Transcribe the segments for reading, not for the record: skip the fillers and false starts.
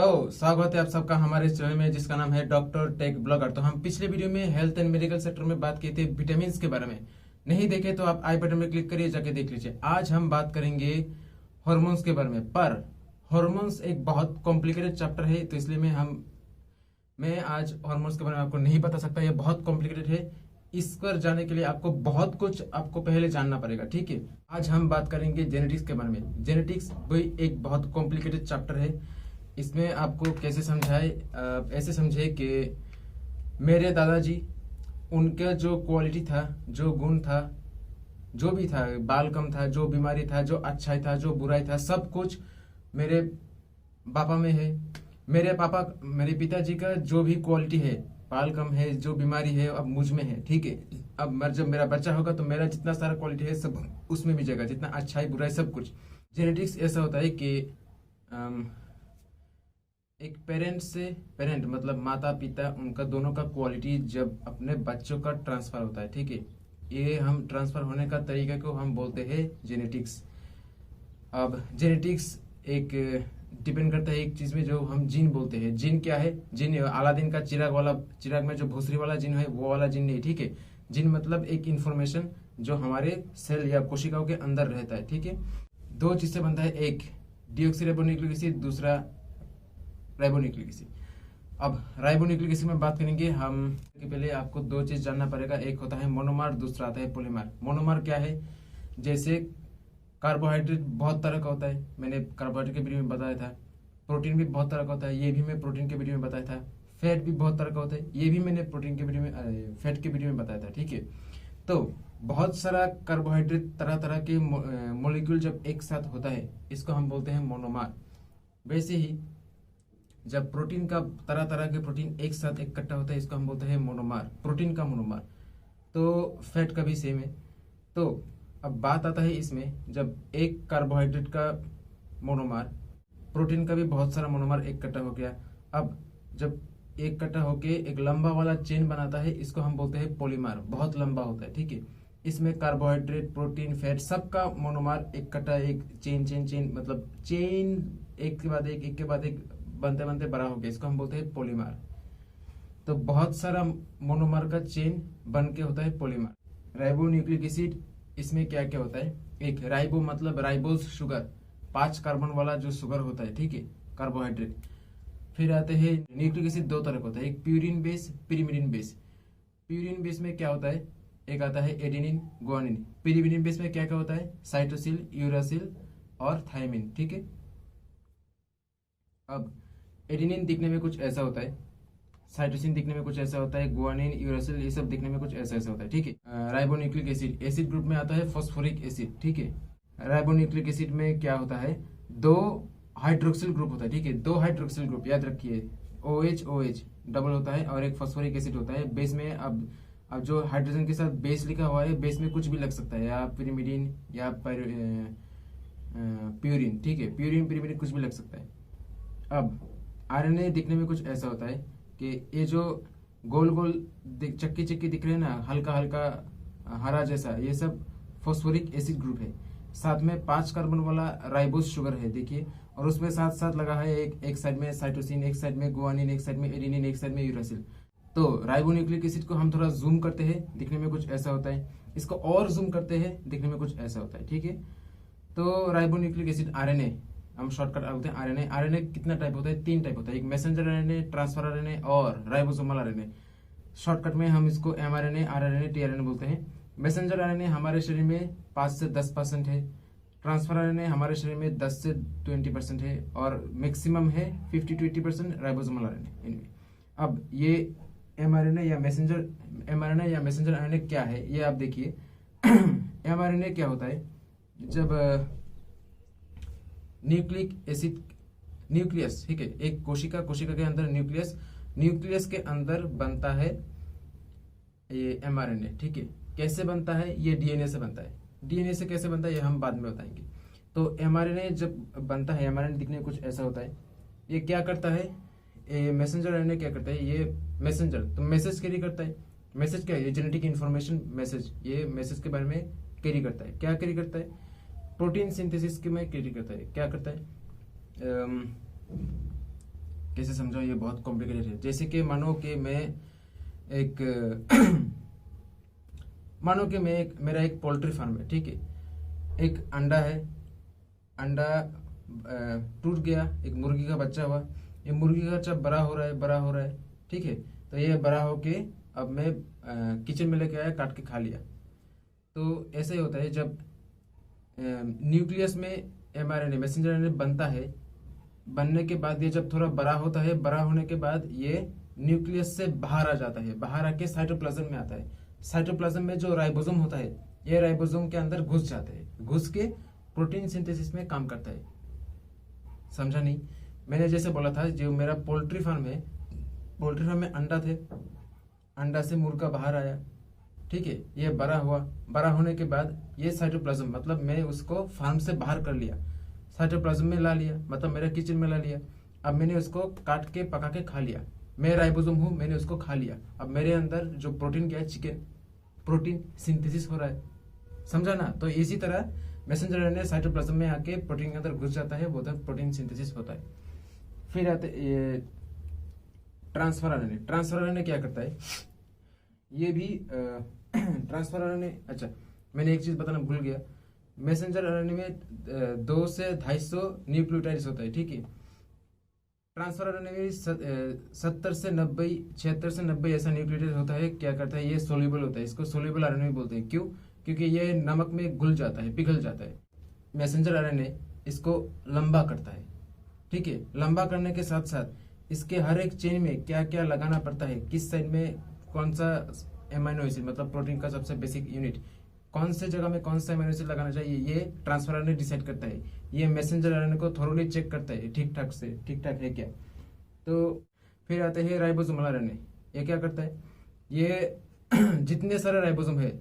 Hello, स्वागत है आप सबका हमारे इस चैनल में जिसका नाम है डॉक्टर टेक ब्लॉगर। तो हम पिछले वीडियो में हेल्थ एंड मेडिकल सेक्टर में बात किए थे विटामिन के बारे में। नहीं देखे तो आप आई बटन में क्लिक करिए, जाके देख लीजिए। आज हम बात करेंगे हॉर्मोन्स के बारे में। पर हॉर्मोन्स एक बहुत कॉम्प्लिकेटेड चैप्टर है, तो इसलिए मैं आज हॉर्मोन्स के बारे में आपको नहीं बता सकता। ये बहुत कॉम्प्लिकेटेड है। इस पर जाने के लिए आपको बहुत कुछ आपको पहले जानना पड़ेगा, ठीक है। आज हम बात करेंगे जेनेटिक्स के बारे में। जेनेटिक्स भी एक बहुत कॉम्प्लिकेटेड चैप्टर है। इसमें आपको कैसे समझाए, ऐसे समझे कि मेरे दादाजी, उनका जो क्वालिटी था, जो गुण था, जो भी था, बाल कम था, जो बीमारी था, जो अच्छाई था, जो बुराई था, सब कुछ मेरे पापा में है। मेरे पिताजी का जो भी क्वालिटी है, बाल कम है, जो बीमारी है, अब मुझ में है, ठीक है। अब जब मेरा बच्चा होगा तो मेरा जितना सारा क्वालिटी है सब उसमें भी जाएगा, जितना अच्छाई बुराई सब कुछ। जेनेटिक्स ऐसा होता है कि एक पेरेंट मतलब माता पिता, उनका दोनों का क्वालिटी जब अपने बच्चों का ट्रांसफर होता है, ठीक है। ये हम ट्रांसफर होने का तरीका को हम बोलते हैं जेनेटिक्स। अब जेनेटिक्स एक डिपेंड करता है एक चीज में, जो हम जीन बोलते हैं। जीन क्या है? जीन अलादीन का चिराग में जो भूसरी वाला जीन है, वो वाला जीन नहीं, ठीक है। जीन मतलब एक इंफॉर्मेशन जो हमारे सेल या कोशिकाओं के अंदर रहता है, ठीक है। दो चीज से बनता है, एक डीऑक्सीराइबोन्यूक्लिक एसिड, दूसरा राइबोन्यूक्लिक एसिड। अब राइबोन्यूक्लिक एसिड में बात करेंगे हम। के पहले आपको दो चीज जानना पड़ेगा। एक होता है मोनोमर, दूसरा आता है पॉलीमर। मोनोमर क्या है? जैसे कार्बोहाइड्रेट बहुत तरह का होता है, मैंने कार्बोहाइड्रेट के वीडियो में बताया था। प्रोटीन भी बहुत तरह का होता है, ये भी मैं प्रोटीन के वीडियो में बताया था। फैट भी बहुत तरह का होता है, ये भी मैंने प्रोटीन के वीडियो में फैट के वीडियो में बताया था, ठीक है। तो बहुत सारा कार्बोहाइड्रेट, तरह तरह के मोलिक्यूल जब एक साथ होता है, इसको हम बोलते हैं मोनोमर। वैसे ही जब प्रोटीन का तरह तरह के प्रोटीन एक साथ इकट्ठा होता है, इसको हम बोलते हैं मोनोमर, प्रोटीन का मोनोमर। तो फैट का भी सेम है। तो अब बात आता है इसमें, जब एक कार्बोहाइड्रेट का मोनोमर, प्रोटीन का भी बहुत सारा मोनोमर इकट्ठा हो गया। अब जब एक इकट्ठा होके एक लंबा वाला चेन बनाता है, इसको हम बोलते हैं पॉलीमर। बहुत लंबा होता है, ठीक है। इसमें कार्बोहाइड्रेट, प्रोटीन, फैट सबका मोनोमर इकट्ठा, एक चेन मतलब चेन एक के बाद एक बनते बनते बड़ा हो गया, इसको हम बोलते हैं पॉलीमर। तो बहुत सारा मोनोमर का चेन बन के होता है पॉलीमर। राइबोन्यूक्लिक एसिड, इसमें क्या क्या होता है? एक राइबो मतलब राइबोज शुगर, 5 कार्बन वाला जो शुगर होता है, ठीक है, कार्बोहाइड्रेट। फिर आते हैं न्यूक्लिक एसिड, दो तरह का होता है, एक purine base, pyrimidine base. Purine base में क्या होता है? एक आता है एडेनिन, गुआनिन। पिरिमिडिन बेस में क्या क्या होता है? साइटोसिल, यूरासिल और थायमिन, ठीक है। अब एडेनिन दिखने में कुछ ऐसा होता है, साइटोसिन दिखने में कुछ ऐसा होता है, गुआनिन, यूरासिल, ये सब दिखने में कुछ ऐसा ऐसा होता है, ठीक है। राइबोन्यूक्लिक एसिड, एसिड ग्रुप में आता है फॉस्फोरिक एसिड, ठीक है। राइबोन्यूक्लिक एसिड में क्या होता है? 2 हाइड्रोक्सिल ग्रुप होता है, ठीक है। 2 हाइड्रोक्सिल ग्रुप याद रखिए, OH डबल होता है, और एक फॉस्फोरिक एसिड होता है बेस में। अब जो हाइड्रोजन के साथ बेस लिखा हुआ है, बेस में कुछ भी लग सकता है, या पिरिमिडिन या प्यूरिन, ठीक है। प्यूरिन, पिरिमिडिन कुछ भी लग सकता है। अब आरएनए दिखने में कुछ ऐसा होता है कि ये जो गोल गोल चक्की चक्की दिख रहे हैं ना, हल्का हल्का हरा जैसा, ये सब फॉस्फोरिक एसिड ग्रुप है। साथ में 5 कार्बन वाला राइबोज शुगर है, देखिए। और उसमें साथ साथ लगा है एक साइड में साइटोसिन, एक साइड में गुआनिन, एक साइड में एडेनिन, एक साइड में यूरासिल। तो राइबोन्यूक्लिक एसिड को हम थोड़ा जूम करते हैं, दिखने में कुछ ऐसा होता है। इसको और जूम करते हैं, दिखने में कुछ ऐसा होता है, ठीक है। तो राइबोन्यूक्लिक एसिड, आरएनए, हम शॉर्टकट बोलते हैं आरएनए। आरएनए कितना टाइप होता है? 3 टाइप होता है, एक मैसेंजर आरएनए, ट्रांसफर आरएनए और राइबोसोमल आरएनए। शॉर्टकट में हम इसको एमआरएनए, आरएनए, टीआरएनए बोलते हैं। मैसेंजर आरएनए हमारे शरीर में 5 से 10% है। ट्रांसफर आरएनए हमारे शरीर में 10 से 20% है, और मैक्सिमम है 50 to 80% राइबोसोमल आरएनए इनमें। अब ये एमआरएनए या मैसेंजर आरएनए क्या है, ये आप देखिए। एमआरएनए क्या होता है? जब न्यूक्लिक एसिड, न्यूक्लियस, ठीक है, एक कोशिका के अंदर न्यूक्लियस के अंदर बनता है ये एमआरएनए, ठीक है। कैसे बनता है? ये डीएनए से बनता है। डीएनए से कैसे बनता है ये हम बाद में बताएंगे। तो एमआरएनए जब बनता है, एमआरएनए दिखने में कुछ ऐसा होता है। ये क्या करता है? ये मैसेंजर आरएनए क्या करता है? ये मैसेंजर तो मैसेज कैरी करता है। मैसेज क्या है? ये जेनेटिक इन्फॉर्मेशन मैसेज, ये मैसेज के बारे में कैरी करता है। क्या कैरी करता है? प्रोटीन सिंथेसिस के में कैरी करता है। क्या करता है? कैसे समझाऊं, ये बहुत कॉम्प्लिकेटेड है। जैसे कि मानो कि मैं एक मेरा एक पोल्ट्री फार्म है, ठीक है। एक अंडा है, अंडा टूट गया, एक मुर्गी का बच्चा हुआ। ये मुर्गी का बच्चा बड़ा हो रहा है, ठीक है। तो ये बड़ा होके अब मैं किचन में लेके आया, काट के खा लिया। तो ऐसे ही होता है जब न्यूक्लियस में mRNA मैसेंजर आरएनए बनता है। बनने के बाद ये जब थोड़ा बड़ा होता है, बड़ा होने के बाद ये न्यूक्लियस से बाहर आ जाता है, बाहर आके साइटोप्लाज्म में आता है। साइटोप्लाज्म में जो राइबोसोम होता है, ये राइबोसोम के अंदर घुस जाता है, घुस के प्रोटीन सिंथेसिस में काम करता है। समझा नहीं? मैंने जैसे बोला था, जो मेरा पोल्ट्री फार्म है, पोल्ट्री फार्म में अंडा थे, अंडा से मुर्गा बाहर आया, ठीक है। ये बड़ा हुआ, बड़ा होने के बाद ये साइटोप्लाज्म, मतलब मैं उसको फार्म से बाहर कर लिया, साइटोप्लाज्म में ला लिया, मतलब मेरा किचन में ला लिया। अब मैंने उसको काट के पका के खा लिया, मैं राइबोसोम हूँ, मैंने उसको खा लिया। अब मेरे अंदर जो प्रोटीन गया, चिकन प्रोटीन सिंथेसिस हो रहा है। समझा ना? तो इसी तरह मैसेंजर आरएनए साइटोप्लाज्म में आके प्रोटीन के अंदर घुस जाता है, वो तक प्रोटीन सिंथेसिस होता है। फिर आते ट्रांसफर आरएनए। ट्रांसफर आरएनए क्या करता है? ये भी ट्रांसफर आरएनए, अच्छा मैंने एक चीज बताना भूल गया। मैसेंजर आरएनए में 2 से 250 न्यूक्लियोटाइड्स होता है, ठीक है। ट्रांसफर आरएनए में 70 से 90, 76 से 90 ऐसा न्यूक्लियोटाइड होता है। क्या करता है? ये सोल्यूबल होता है, इसको सोल्यूबल आरएनए बोलते हैं। क्यों? क्योंकि ये नमक में घुल जाता है, पिघल जाता है। मैसेंजर आरएनए इसको लंबा करता है, ठीक है। लंबा करने के साथ साथ इसके हर एक चेन में क्या क्या लगाना पड़ता है, किस साइड में कौन सा एमाइनो एसिड, मतलब प्रोटीन का सबसे बेसिक यूनिट, कौन से जगह में कौन सा एमाइनो एसिड लगाना चाहिए, ये ट्रांसफर आरएनए डिसाइड करता है। ये मैसेंजर आरएनए को थोरोली चेक करता है, ठीक ठाक है क्या। तो फिर आते हैं राइबोसोमल आरएनए। ये क्या करता है? ये जितने सारे राइबोसोम है,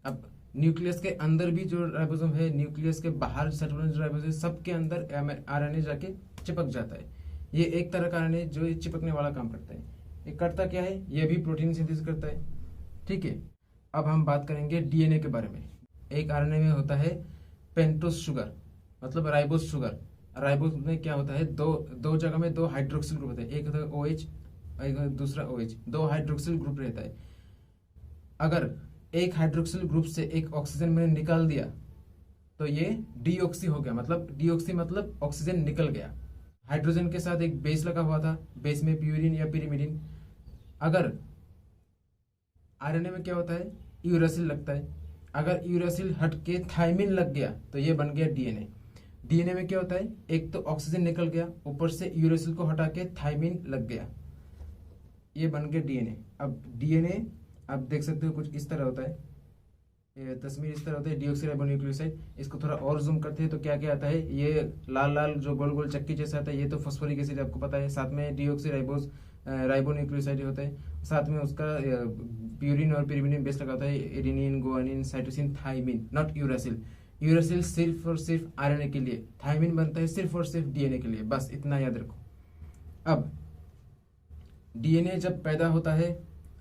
अब न्यूक्लियस के अंदर भी जो राइबोसोम है, न्यूक्लियस के बाहर साइटोप्लाज्म जो राइबोसोम है, सबके अंदर आरएनए जाके चिपक जाता है। ये एक तरह का आरएनए जो ये चिपकने वाला काम करता है। ये करता क्या है? ये भी प्रोटीन सिंथेसिस करता है, ठीक है। अब हम बात करेंगे डीएनए के बारे में। एक आरएनए में होता है पेंटोस शुगर, मतलब राइबोस शुगर। राइबोस में क्या होता है? दो जगह में 2 हाइड्रोक्सिल ग्रुप होता है, एक होता है OH, एक दूसरा OH, 2 हाइड्रोक्सिल ग्रुप रहता है। अगर एक हाइड्रोक्सिल ग्रुप से एक ऑक्सीजन मैंने निकाल दिया तो ये डीऑक्सी हो गया, मतलब डीऑक्सी मतलब ऑक्सीजन निकल गया। हाइड्रोजन के साथ एक बेस लगा हुआ था, बेस में प्यूरिन या पिरिमिडिन। अगर आरएनए में क्या होता है? यूरासिल लगता है। अगर यूरासिल हट के थाइमिन लग गया तो ये बन गया डीएनए। डीएनए में क्या होता है? एक तो ऑक्सीजन निकल गया, ऊपर से यूरासिल को हटा के थाइमिन लग गया, ये बन गया डीएनए। अब डीएनए आप देख सकते हो कुछ इस तरह होता है, ये तस्वीर इस तरह होता है, डीऑक्सीराइबोन्यूक्लियोसाइड। इसको थोड़ा और जूम करते हैं तो क्या क्या आता है? ये लाल लाल जो गोल गोल चक्की जैसा आता है, ये तो फास्फोरिक एसिड आपको पता है। साथ में डीऑक्सीराइबोस राइबोन्यूक्लियोसाइड होता है, साथ में उसका प्यूरिन और पिरिमिडिन बेस लगा होता है, adenine, guanine, cytosine, thymine, not uracil. Uracil सिर्फ और सिर्फ आरएनए के लिए, थाइमिन बनता है सिर्फ और सिर्फ डीएनए के लिए, बस इतना याद रखो। अब डीएनए जब पैदा होता है,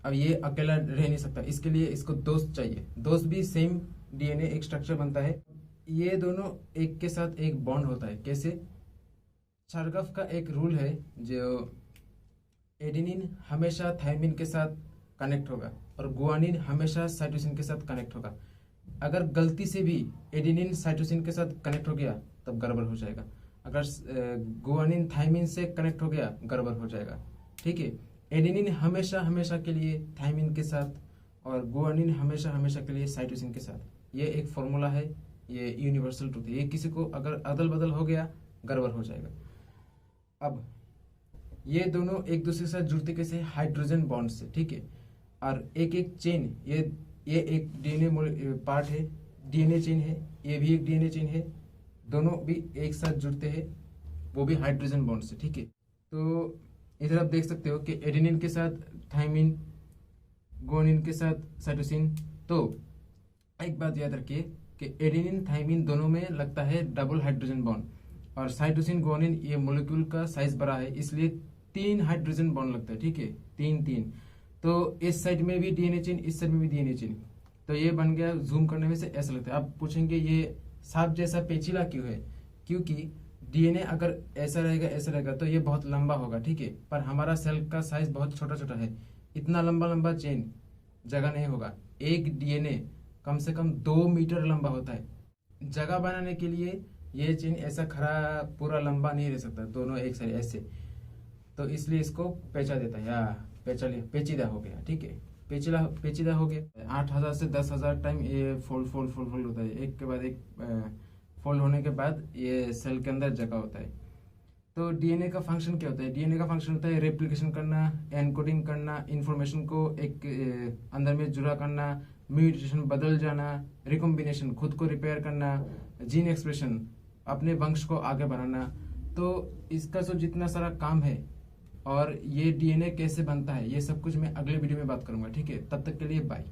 अब ये अकेला रह नहीं सकता, इसके लिए इसको दोस्त चाहिए। दोस्त भी सेम डीएनए एक स्ट्रक्चर बनता है, ये दोनों एक के साथ एक बॉन्ड होता है। कैसे? चारगफ का एक रूल है, जो एडेनिन हमेशा थाइमिन के साथ कनेक्ट होगा और गुआनिन हमेशा साइटोसिन के साथ कनेक्ट होगा। अगर गलती से भी एडेनिन साइटोसिन के साथ कनेक्ट हो गया तब गड़बड़ हो जाएगा। अगर गुआनिन थाइमिन से कनेक्ट हो गया, गड़बड़ हो जाएगा, ठीक है। एडेनिन हमेशा हमेशा के लिए थाइमिन के साथ और गुआनिन हमेशा हमेशा के लिए साइटोसिन के साथ। ये एक फॉर्मूला है, ये यूनिवर्सल ट्रूथ है। ये किसी को अगर अदल बदल हो गया, गड़बड़ हो जाएगा। अब ये दोनों एक दूसरे के साथ जुड़ते कैसे? हाइड्रोजन बॉन्ड से, ठीक है। और एक एक चेन, ये एक डीएनए पार्ट है, डीएनए चेन है, ये भी एक डीएनए चेन है, दोनों भी एक साथ जुड़ते हैं, वो भी हाइड्रोजन बॉन्ड से, ठीक है। तो इधर आप देख सकते हो कि एडेनिन के साथ थाइमिन, गुआनिन के साथ साइटोसिन। तो एक बात याद रखिए कि एडेनिन थाइमिन दोनों में लगता है डबल हाइड्रोजन बॉन्ड, और साइटोसिन गुआनिन ये मॉलिक्यूल का साइज बड़ा है, इसलिए 3 हाइड्रोजन बॉन्ड लगता है, ठीक है, 3-3। तो इस साइड में भी डीएनए चेन, इस साइड में भी डीएनए चेन, तो ये बन गया। जूम करने में से ऐसा लगता है। आप पूछेंगे ये सांप जैसा पेचीला क्यों है? क्योंकि डीएनए अगर ऐसा रहेगा तो ये बहुत लंबा होगा, ठीक है। पर हमारा सेल का साइज बहुत छोटा छोटा है, इतना लंबा लंबा चेन जगह नहीं होगा। एक डीएनए कम से कम 2 मीटर लंबा होता है। जगह बनाने के लिए ये चेन ऐसा खड़ा पूरा लंबा नहीं रह सकता, दोनों एक साइड ऐसे, तो इसलिए इसको पेंचा देता है, या पेचीदा हो गया, ठीक है। पेचीदा हो गया। 8,000 से 10,000 टाइम ये फोल्ड होता है, एक के बाद एक फोल्ड होने के बाद ये सेल के अंदर जगह होता है। तो डीएनए का फंक्शन क्या होता है? डीएनए का फंक्शन होता है रेप्लिकेशन करना, एनकोडिंग करना, इंफॉर्मेशन को एक अंदर में जुड़ा करना, म्यूटेशन बदल जाना, रिकॉम्बिनेशन खुद को रिपेयर करना, जीन एक्सप्रेशन अपने वंश को आगे बढ़ाना। तो इसका जो जितना सारा काम है और ये डीएनए कैसे बनता है, ये सब कुछ मैं अगले वीडियो में बात करूंगा, ठीक है। तब तक के लिए बाय।